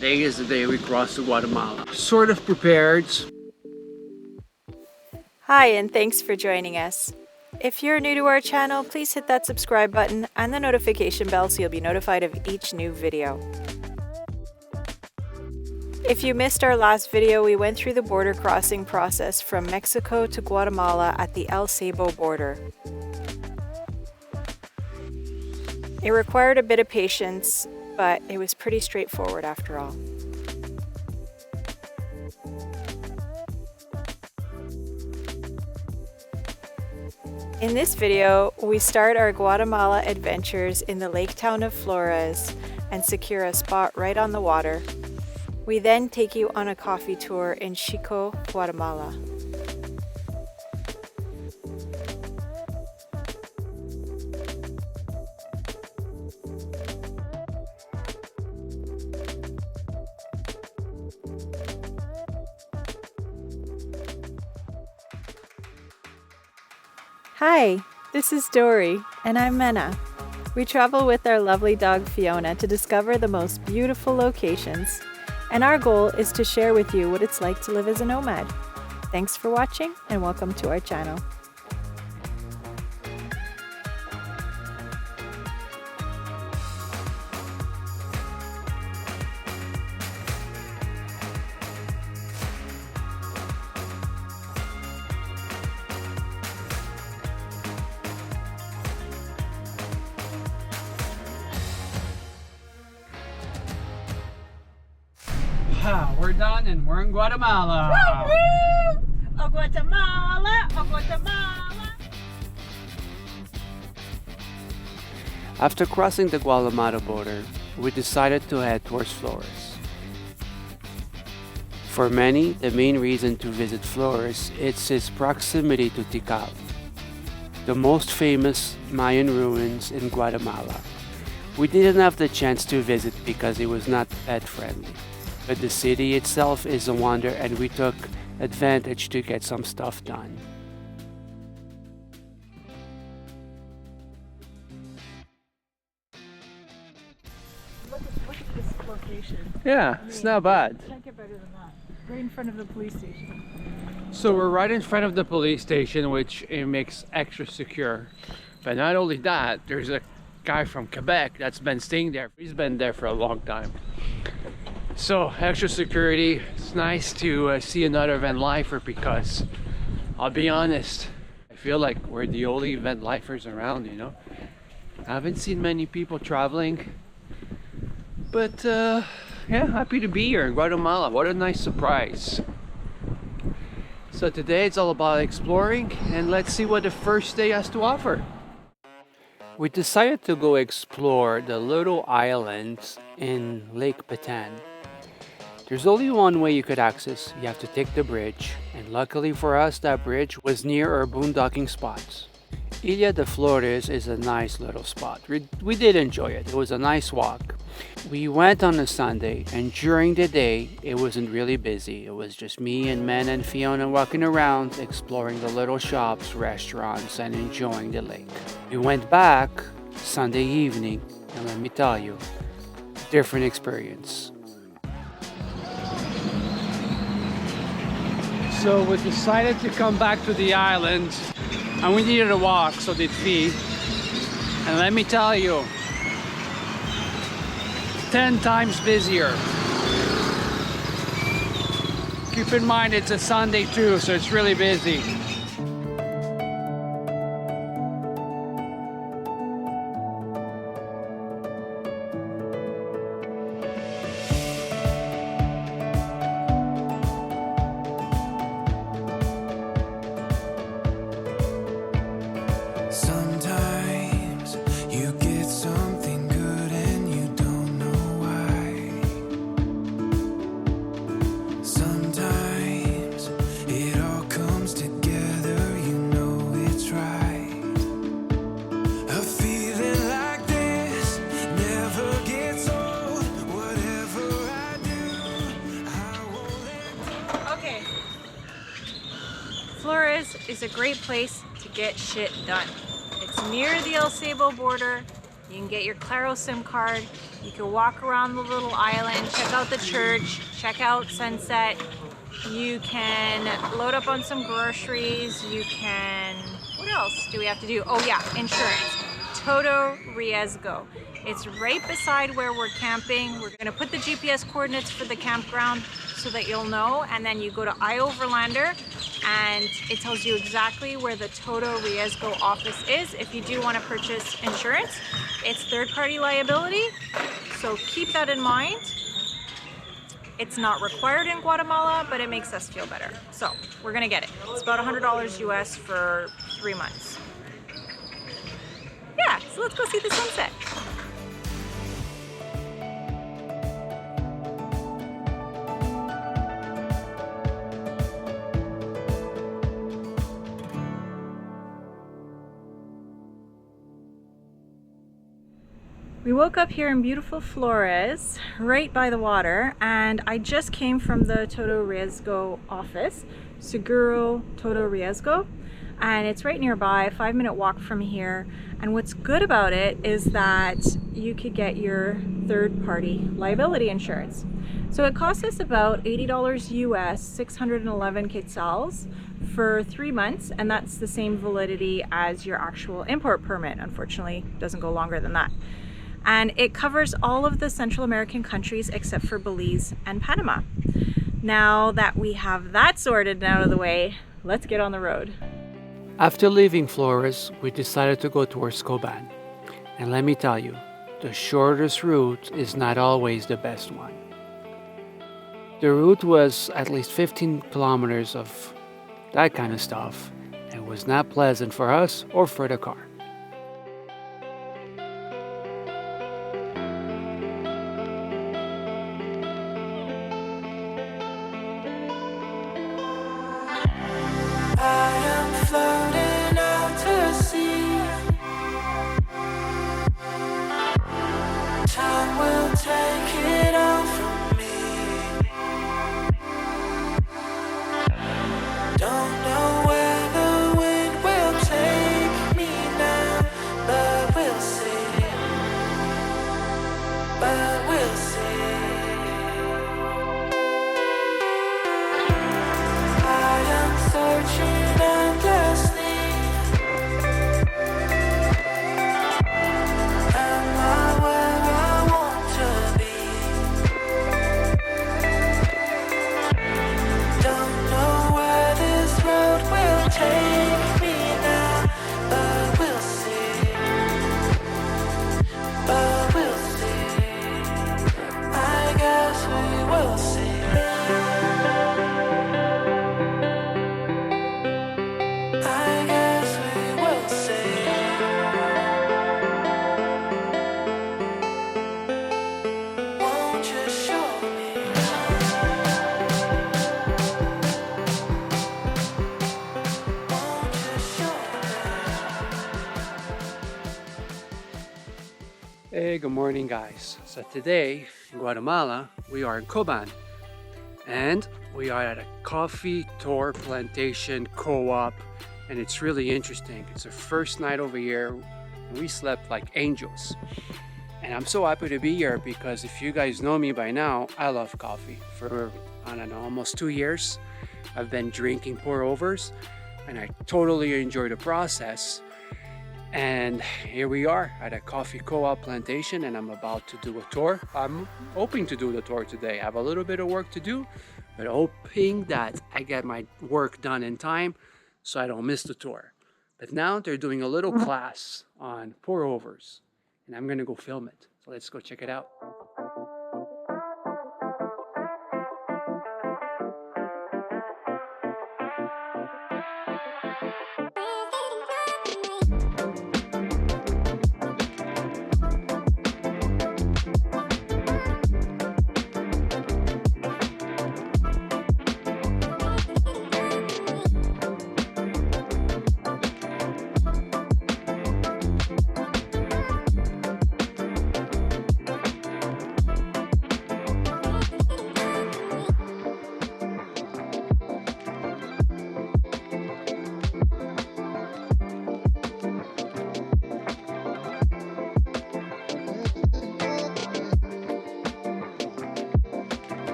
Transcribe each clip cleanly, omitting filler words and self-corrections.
Today is the day we cross to Guatemala. Sort of prepared. Hi, and thanks for joining us. If you're new to our channel, please hit that subscribe button and the notification bell so you'll be notified of each new video. If you missed our last video, we went through the border crossing process from Mexico to Guatemala at the El Sabo border. It required a bit of patience, but it was pretty straightforward after all. In this video, we start our Guatemala adventures in the lake town of Flores and secure a spot right on the water. We then take you on a coffee tour in Chicoj, Guatemala. Hi, this is Dory, and I'm Mena. We travel with our lovely dog Fiona to discover the most beautiful locations, and our goal is to share with you what it's like to live as a nomad. Thanks for watching, and welcome to our channel. We're done and we're in Guatemala. Oh, Guatemala! Oh, Guatemala! After crossing the Guatemala border, we decided to head towards Flores. For many, the main reason to visit Flores is its proximity to Tikal, the most famous Mayan ruins in Guatemala. We didn't have the chance to visit because it was not pet friendly. But the city itself is a wonder, and we took advantage to get some stuff done. Look at this location. Yeah, it's not bad. Can't get better than that. Right in front of the police station. So we're right in front of the police station, which it makes extra secure. But not only that, there's a guy from Quebec that's been staying there. He's been there for a long time. So extra security. It's nice to see another Vanlifer because I'll be honest, I feel like we're the only Vanlifers around, you know. I haven't seen many people traveling, but yeah, happy to be here in Guatemala. What a nice surprise. So today it's all about exploring, and let's see what the first day has to offer. We decided to go explore the little islands in Lake Plantation. There's only one way you could access. You have to take the bridge, and luckily for us, that bridge was near our boondocking spots. Isla de Flores is a nice little spot. We did enjoy it. It was a nice walk. We went on a Sunday, and during the day, it wasn't really busy. It was just me and Men and Fiona walking around, exploring the little shops, restaurants, and enjoying the lake. We went back Sunday evening, and let me tell you, different experience. So we decided to come back to the island, and we needed a walk, so did Fee. And let me tell you, 10 times busier. Keep in mind it's a Sunday too, so it's really busy. Sometimes you get something good and you don't know why. Sometimes it all comes together, you know it's right. A feeling like this never gets old. Whatever I do, I won't let. Okay. Flores is a great place to get shit done. It's near the El Sabo border, You can get your Claro SIM card. You can walk around the little island, check out the church, check out Sunset. You can load up on some groceries. You can, what else do we have to do? Oh yeah, insurance. Todo Riesgo. It's right beside where we're camping. We're gonna put the GPS coordinates for the campground so that you'll know, and then you go to iOverlander and it tells you exactly where the Todo Riesgo office is if you do want to purchase insurance. It's third-party liability, so keep that in mind. It's not required in Guatemala, but it makes us feel better. So we're gonna get it. It's about $100 US for 3 months. Yeah, so let's go see the sunset. We woke up here in beautiful Flores, right by the water, and I just came from the Todo Riesgo office, Seguro Todo Riesgo, and it's right nearby, a 5-minute walk from here. And what's good about it is that you could get your third-party liability insurance. So it costs us about $80 US, 611 quetzals for 3 months, and that's the same validity as your actual import permit. Unfortunately, it doesn't go longer than that. And it covers all of the Central American countries except for Belize and Panama. Now that we have that sorted and out of the way, let's get on the road. After leaving Flores, we decided to go towards Cobán. And let me tell you, the shortest route is not always the best one. The route was at least 15 kilometers of that kind of stuff, and was not pleasant for us or for the car. Floating out to sea. Time will take it all from me. Don't know where the wind will take me now, but we'll see. But we'll see. I am searching endlessly. Am I where I want to be? Don't know where this road will take me now, but we'll see. But we'll see. I guess we will see. I guess we will see. Won't you show me? Won't you show me? Hey, good morning guys. So today in Guatemala, we are in Cobán. And we are at a coffee tour plantation co-op, and it's really interesting. It's the first night over here. We slept like angels. And I'm so happy to be here because if you guys know me by now, I love coffee. For, I don't know, almost 2 years, I've been drinking pour-overs, and I totally enjoy the process. And here we are at a coffee co-op plantation, and I'm about to do a tour. I'm hoping to do the tour today. I have a little bit of work to do, but hoping that I get my work done in time so I don't miss the tour. But now they're doing a little class on pour-overs, and I'm gonna go film it. So let's go check it out.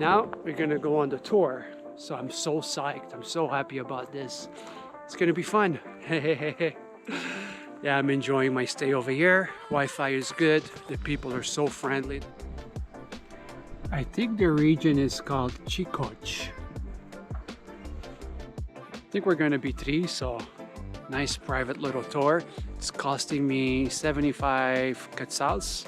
Now we're gonna go on the tour. So I'm so psyched. I'm so happy about this. It's gonna be fun. Yeah, I'm enjoying my stay over here. Wi-Fi is good. The people are so friendly. I think the region is called Chicoj. I think we're gonna be three, so nice private little tour. It's costing me 75 quetzals,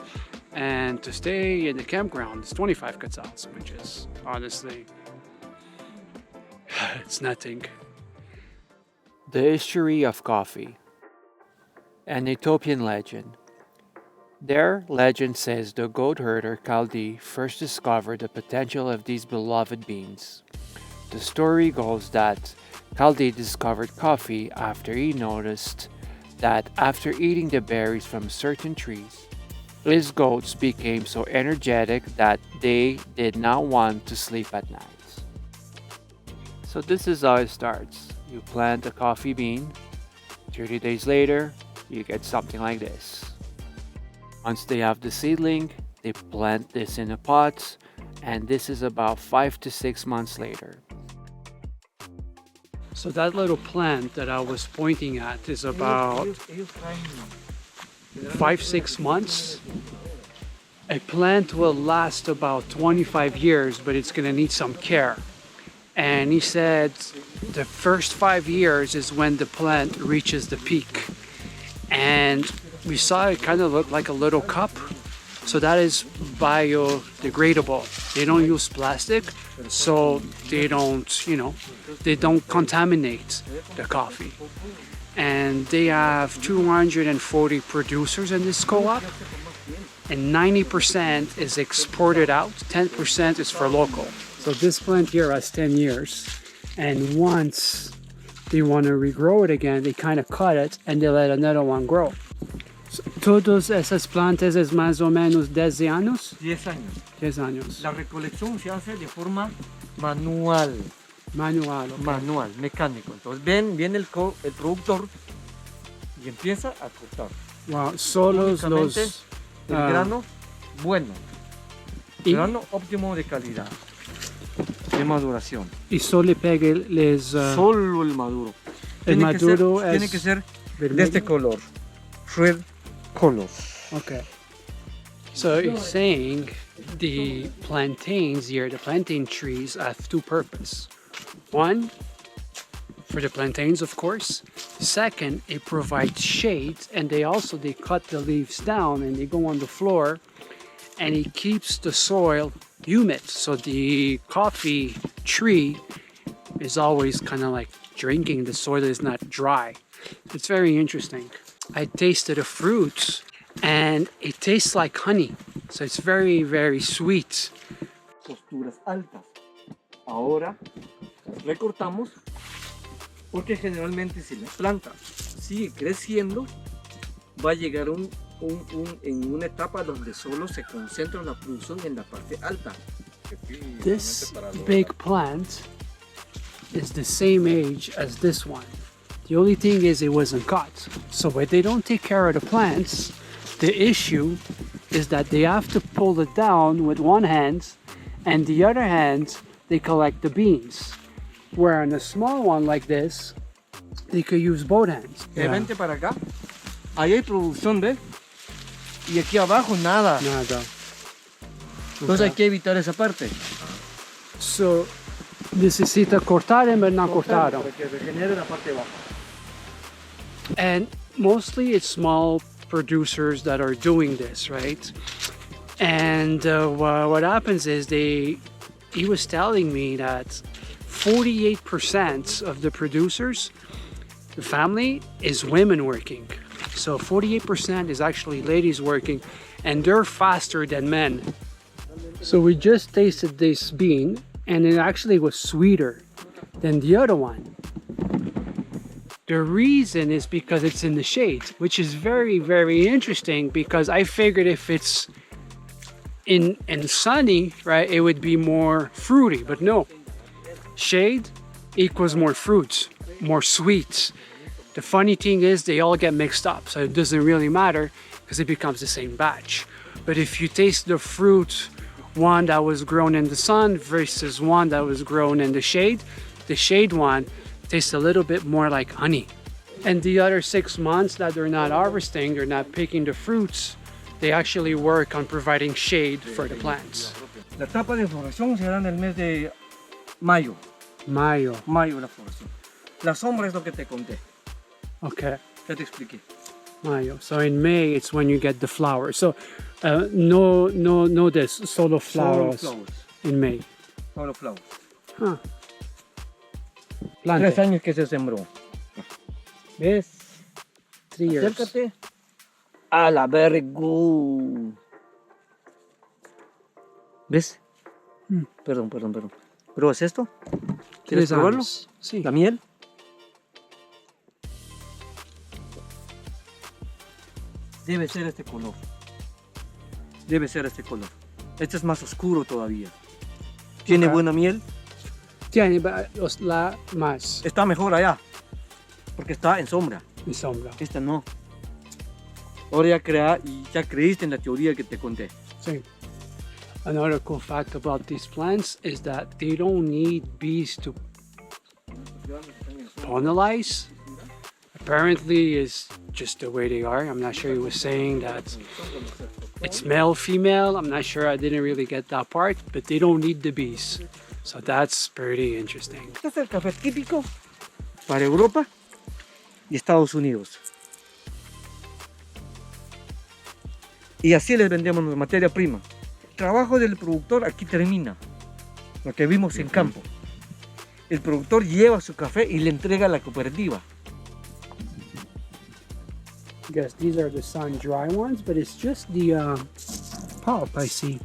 and to stay in the campground is 25 quetzals, which is honestly, it's nothing. The history of coffee. An Ethiopian legend. Their legend says the goat herder Kaldi first discovered the potential of these beloved beans. The story goes that Kaldi discovered coffee after he noticed that after eating the berries from certain trees, his goats became so energetic that they did not want to sleep at night. So this is how it starts. You plant a coffee bean, 30 days later, you get something like this. Once they have the seedling, they plant this in a pot, and this is about 5 to 6 months later. So that little plant that I was pointing at is about 5-6 months. A plant will last about 25 years, but it's gonna need some care. And he said the first 5 years is when the plant reaches the peak. And we saw it kind of look like a little cup. So that is biodegradable. They don't use plastic, so they don't, they don't contaminate the coffee. And they have 240 producers in this co-op, and 90% is exported out, 10% is for local. So this plant here has 10 years, and once they want to regrow it again, they kind of cut it and they let another one grow. So, todas esas plantas es más o menos 10 años? 10 años. 10 años. La recolección se hace de forma manual. Manual, okay. Manual, mecánico. Entonces viene el productor y empieza a cortar. Wow, solos Únicamente los... el grano bueno. y, Grano óptimo de calidad. De maduración. y solo pega les... Solo el maduro. el maduro tiene que ser vermelho? de este color. Red color. Okay. So you're saying the plantains here, the plantain trees have two purposes. One, for the plantains, of course. Second, it provides shade, and they cut the leaves down and they go on the floor, and it keeps the soil humid. So the coffee tree is always kind of like drinking. The soil is not dry. It's very interesting. I tasted the fruit and it tastes like honey. So it's very, very sweet. Posturas altas. Ahora recortamos porque generalmente si la planta sigue creciendo va a llegar en una etapa donde solo se concentra la producción en la parte alta. This big plant is the same age as this one. The only thing is it wasn't cut. So when they don't take care of the plants, the issue is that they have to pull it down with one hand, and the other hand they collect the beans. Where on a small one like this, they could use both hands. Vente para acá. Ahí hay producción, ¿ves? Y aquí abajo nada. Nada. Entonces hay que evitar esa parte. So necesita cortar pero no cortaron. Para que regenere la parte de abajo. And mostly it's small producers that are doing this, right? And what happens is he was telling me that 48% of the producers, the family, is women working. So 48% is actually ladies working, and they're faster than men. So we just tasted this bean, and it actually was sweeter than the other one. The reason is because it's in the shade, which is very, very interesting, because I figured if it's in sunny, right, it would be more fruity, but no. Shade equals more fruits, more sweets. The funny thing is they all get mixed up, so it doesn't really matter because it becomes the same batch. But if you taste the fruit one that was grown in the sun versus one that was grown in the shade. The shade one tastes a little bit more like honey. And the other 6 months that they're not harvesting, they're not picking the fruits, they actually work on providing shade for the plants. La etapa de floración se da en el mes de mayo. Mayo. Mayo la floración. La sombra es lo que te conté. Okay. Ya te expliqué. Mayo. So in May, it's when you get the flowers. So no this, solo flowers, Solo flowers. in May. Solo flowers. Huh. 3 Plante. años que se sembró. ¿Ves? 3 years. Acércate. A la very good. ¿Ves? Perdón. ¿Pruebas esto? ¿Quieres 3 probarlo? años. Sí. ¿La miel? Debe ser este color. Debe ser este color. Este es más oscuro todavía. ¿Tiene Ok. buena miel? Tiene la más Está mejor allá. Porque está en sombra. en sombra. Esta no. Ahora ya creíste en la teoría que te conté. Sí. Another cool fact about these plants is that they don't need bees to pollinize. Apparently, it's just the way they are. I'm not sure he was saying that it's male, female. I'm not sure. I didn't really get that part, but they don't need the bees. So that's pretty interesting. Este es el café típico para Europa y Estados Unidos. Y así les vendemos la materia prima. El trabajo del productor aquí termina. Lo que vimos en campo. El productor lleva su café y le entrega a la cooperativa. I guess these are the sun-dry ones, but it's just the pulp I see.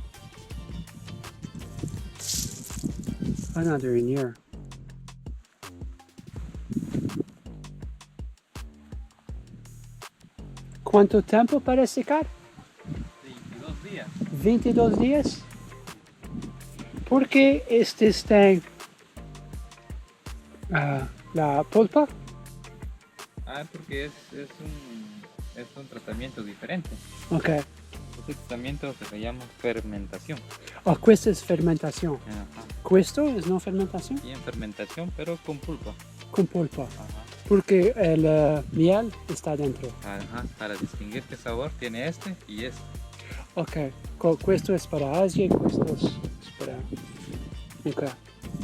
Another in here. ¿Cuánto tiempo para secar? 22 días. 22 días. ¿Por qué este está la pulpa? Porque es un tratamiento diferente. Ok. Este tratamiento se le llama fermentación. Oh, questo es fermentación. Ajá. Questo es no fermentación? Y en fermentación, pero con pulpa. Con pulpa. Ajá. Porque el miel está dentro. Ajá. Para distinguir qué sabor tiene este y este. Ok. Questo es para Asia y questo es para... Ok.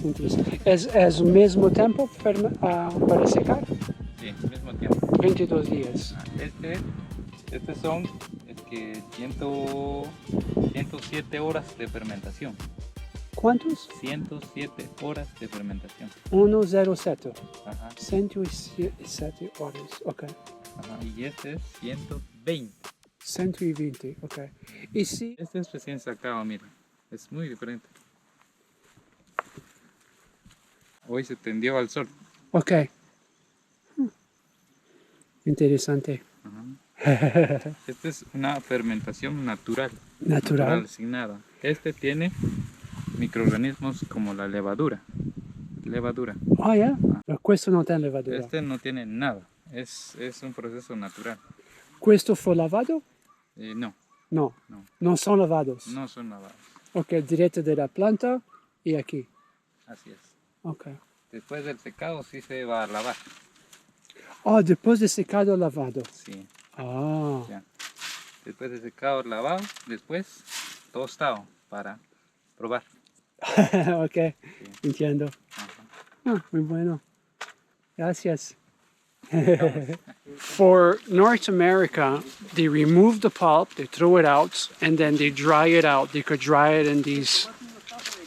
Interesante. ¿Es el mismo tiempo para secar? Sí, al mismo tiempo. 22 días. Estos son 107 horas de fermentación. ¿Cuántos? 107 horas de fermentación. 107. Ajá. 107 horas. Ok. Ajá. Y este es 120. 120. Ok. Y si... Este es recién sacado, mira. Es muy diferente. Hoy se tendió al sol. Ok. Interesante. Ajá. Esta es una fermentación natural. Natural. Sin nada. Este tiene microorganismos como la levadura. Oh, ya. Pero questo no tiene levadura. Este no tiene nada. Es un proceso natural. ¿Questo fue lavado? No, No. No. No son lavados. no son lavados. Ok, directo de la planta y aquí. Así es. Ok. Después del secado sí se va a lavar. Oh, después de secado lavado. Sí, Ah. ya. Después de secado lavado, después tostado para probar. Ok, entiendo. Ajá. Ah, muy bueno. Gracias. For North America, they remove the pulp, they throw it out, and then they dry it out. They could dry it in these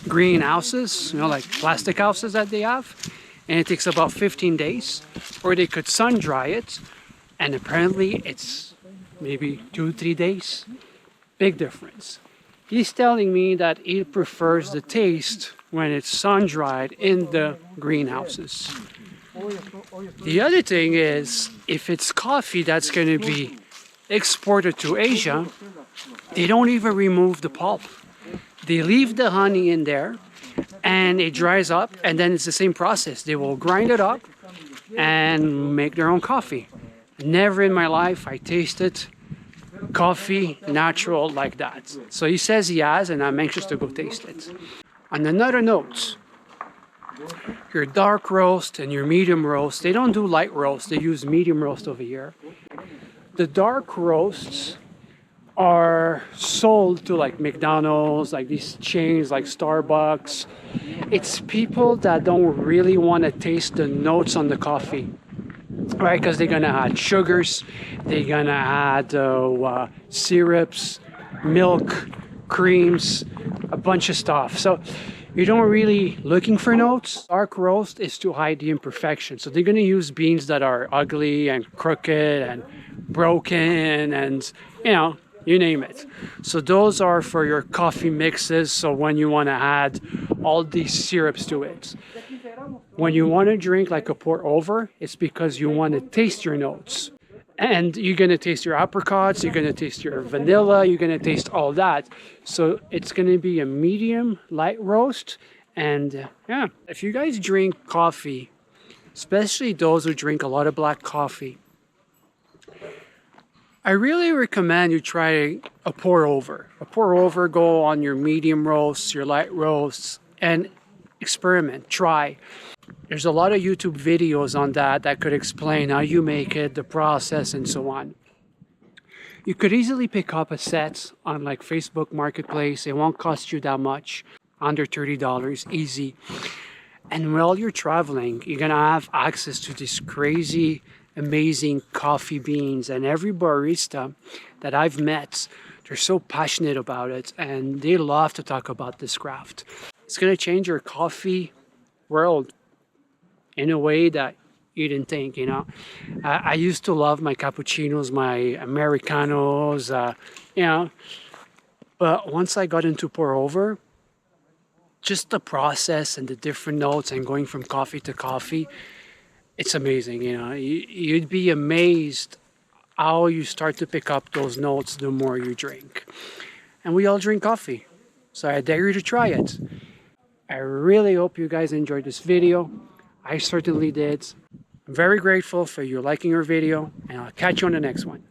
greenhouses, like plastic houses that they have, and it takes about 15 days. Or they could sun dry it, and apparently it's maybe 2-3 days. Big difference. He's telling me that he prefers the taste when it's sun dried in the greenhouses. The other thing is, if it's coffee that's going to be exported to Asia, they don't even remove the pulp. They leave the honey in there and it dries up, and then it's the same process. They will grind it up and make their own coffee. Never in my life I tasted coffee natural like that. So he says he has, and I'm anxious to go taste it. On another note, your dark roast and your medium roast, they don't do light roast, they use medium roast over here. The dark roasts are sold to like McDonald's, like these chains like Starbucks. It's people that don't really want to taste the notes on the coffee, right? Because they're gonna add sugars, they're gonna add syrups, milk, creams, a bunch of stuff. So you don't really looking for notes. Dark roast is to hide the imperfection. So they're gonna use beans that are ugly and crooked and broken and, you know, you name it. So those are for your coffee mixes. So when you want to add all these syrups to it. When you want to drink like a pour over, it's because you want to taste your notes. And you're going to taste your apricots, you're going to taste your vanilla, you're going to taste all that. So it's going to be a medium light roast. And yeah, if you guys drink coffee, especially those who drink a lot of black coffee, I really recommend you try a pour over. A pour over, go on your medium roasts, your light roasts, and experiment, try. There's a lot of YouTube videos on that could explain how you make it, the process, and so on. You could easily pick up a set on like Facebook Marketplace. It won't cost you that much, under $30, easy. And while you're traveling, you're gonna have access to this crazy amazing coffee beans, and every barista that I've met, they're so passionate about it and they love to talk about this craft. It's going to change your coffee world in a way that you didn't think, you know. I used to love my cappuccinos, my Americanos, you know, but once I got into pour over, just the process and the different notes and going from coffee to coffee, it's amazing, you know. You'd be amazed how you start to pick up those notes the more you drink. And we all drink coffee, so I dare you to try it. I really hope you guys enjoyed this video. I certainly did. I'm very grateful for you liking our video, and I'll catch you on the next one.